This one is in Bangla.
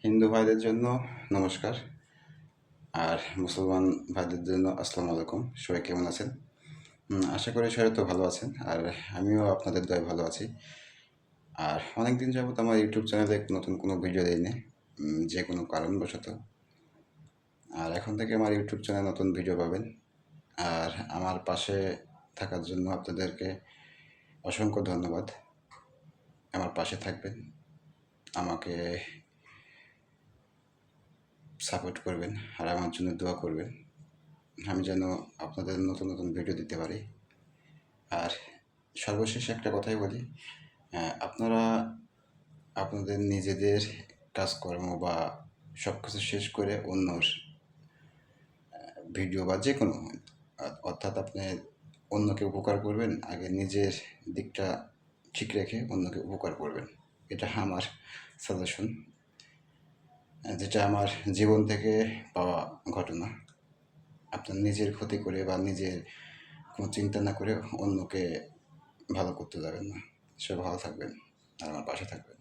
হিন্দু ভাইদের জন্য নমস্কার, আর মুসলমান ভাইদের জন্য আসসালামু আলাইকুম। সবাই কেমন আছেন? আশা করি সবাই তো ভালো আছেন, আর আমিও আপনাদের দয়ায় ভালো আছি। আর অনেক দিন যাবত আমার ইউটিউব চ্যানেলে নতুন কোনো ভিডিও দেয়নি, যে কোনো কারণবশত। আর এখন থেকে আমার ইউটিউব চ্যানেলে নতুন ভিডিও পাবেন। আর আমার পাশে থাকার জন্য আপনাদেরকে অসংখ্য ধন্যবাদ। আমার পাশে থাকবেন, আমাকে সাপোর্ট করবেন, আর আমার জন্য দোয়া করবেন। আমি যেন আপনাদের নতুন নতুন ভিডিও দিতে পারি। আর সর্বশেষ একটা কথাই বলি, আপনারা আপনাদের নিজেদের কাজকর্ম বা সব কিছু শেষ করে অন্যর ভিডিও বা যে কোনো, অর্থাৎ আপনি অন্যকে উপকার করবেন, আগে নিজের দিকটা ঠিক রেখে অন্যকে উপকার করবেন। এটা আমার সাজেশন, যেটা আমার জীবন থেকে পাওয়া ঘটনা। আপনার নিজের ক্ষতি করে বা নিজের কোনো চিন্তা না করে অন্যকে ভালো করতে যাবেন না। সবাই ভালো থাকবেন আর আমার পাশে থাকবেন।